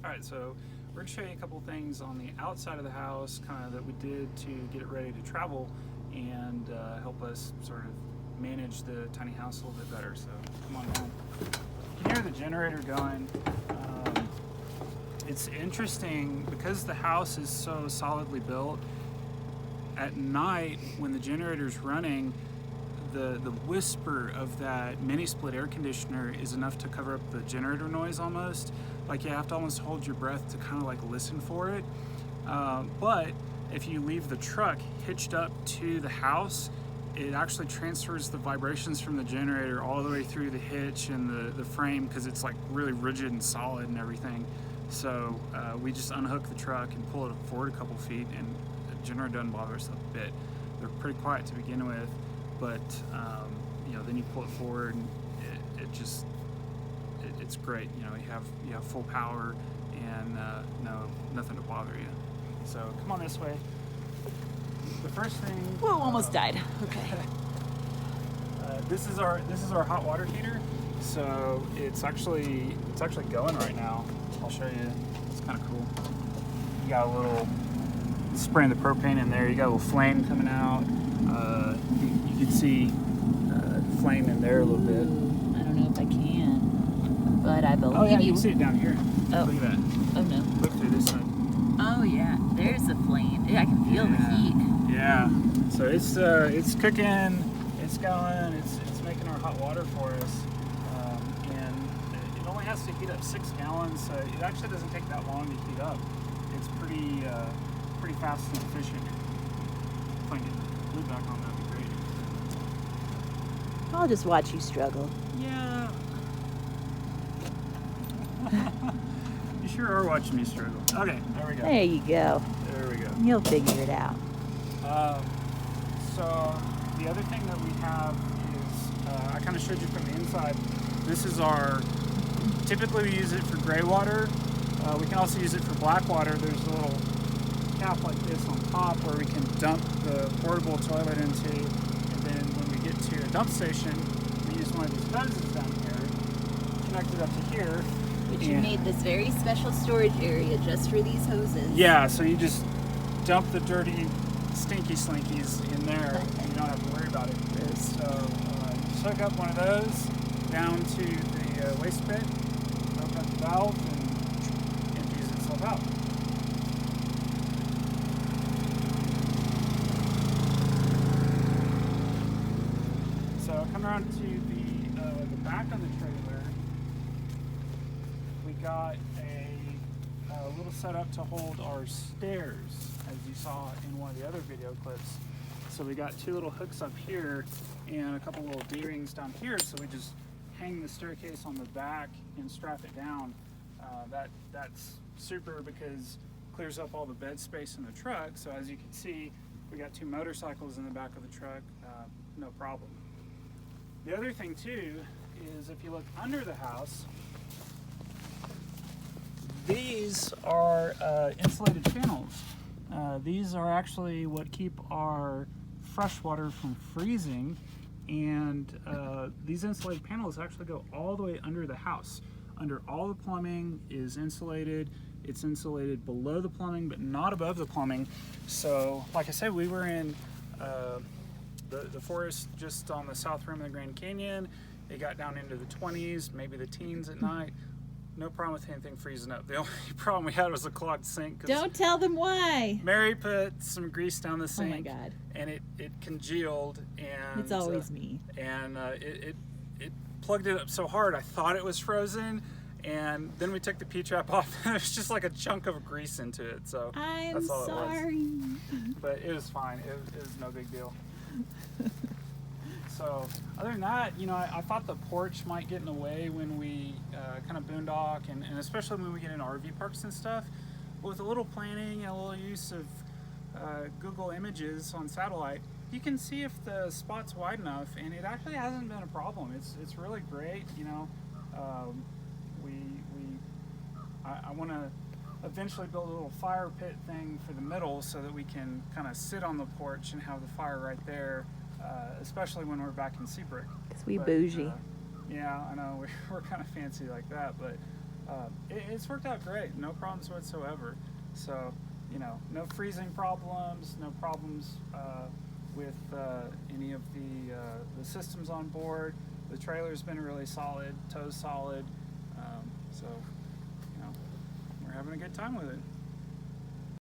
All right, so we're gonna show you a couple things on the outside of the house, kind of that we did to get it ready to travel and help us sort of manage the tiny house a little bit better. So come on down. You can hear the generator going. It's interesting because the house is so solidly built. At night, when the generator's running, the whisper of that mini split air conditioner is enough to cover up the generator noise almost. Like you have to almost hold your breath to kind of like listen for it. But if you leave the truck hitched up to the house, it actually transfers the vibrations from the generator all the way through the hitch and the frame, because it's like really rigid and solid and everything. So we just unhook the truck and pull it forward a couple feet, and the generator doesn't bother us a bit. They're pretty quiet to begin with, but then you pull it forward and it's great. You have full power and nothing to bother you. So come on this way. The first thing. Whoa, almost died. Okay. This is our hot water heater. So it's actually going right now. I'll show you. It's kind of cool. You got a little spraying the propane in there. You got a little flame coming out. You can see flame in there a little bit. I don't know if I can, but I believe Oh yeah, you can see it down here. Oh. Look at that. Oh no. Look through this side. Oh yeah, there's the flame. Yeah, I can feel the heat. Yeah. So it's cooking. It's going. It's making our hot water for us. And it only has to heat up 6 gallons. So it actually doesn't take that long to heat up. It's pretty fast and efficient. If I can get the lid back on, that'd be great. I'll just watch you struggle. Yeah. You sure are watching me struggle. Okay, there we go. There you go. There we go. You'll figure it out. So the other thing that we have is, I kind of showed you from the inside. This is typically we use it for gray water. We can also use it for black water. There's a little cap like this on top where we can dump the portable toilet into, and then when we get to a dump station, we use one of these hoses down here, connected up to here. But you made this very special storage area just for these hoses. Yeah, so you just dump the dirty, stinky slinkies in there, and you don't have to worry about it. So you just hook up one of those down to the waste pit, open up the valve, and empties itself out. So coming around to the back of the trailer, we got a little setup to hold our stairs, as you saw in one of the other video clips. So we got 2 little hooks up here and a couple little D-rings down here, so we just hang the staircase on the back and strap it down. That's super because it clears up all the bed space in the truck. So as you can see, we got 2 motorcycles in the back of the truck, no problem. The other thing too is if you look under the house, these are insulated channels. These are actually what keep our fresh water from freezing, and these insulated panels actually go all the way under the house. Under all the plumbing is insulated. It's insulated below the plumbing, but not above the plumbing. So, like I said, we were in the forest just on the south rim of the Grand Canyon. It got down into the 20s, maybe the teens at night. No problem with anything freezing up. The only problem we had was a clogged sink. Don't tell them why. Mary put some grease down the sink. Oh my God. And it congealed, and It's always me. And it plugged it up so hard I thought it was frozen, and then we took the P-trap off and it was just like a chunk of grease into it. So I'm that's all sorry. it was. But it was fine. It was no big deal. So other than that, I thought the porch might get in the way when we kind of boondock, and especially when we get in RV parks and stuff. But with a little planning and a little use of Google Images on satellite, you can see if the spot's wide enough, and it actually hasn't been a problem. It's really great. I want to eventually build a little fire pit thing for the middle so that we can kind of sit on the porch and have the fire right there. Especially when we're back in Seabrook. Because we bougie. Yeah, I know, we're kind of fancy like that, but It's worked out great. No problems whatsoever. So, no freezing problems, no problems with any of the systems on board. The trailer's been really solid, tow's solid. So, we're having a good time with it.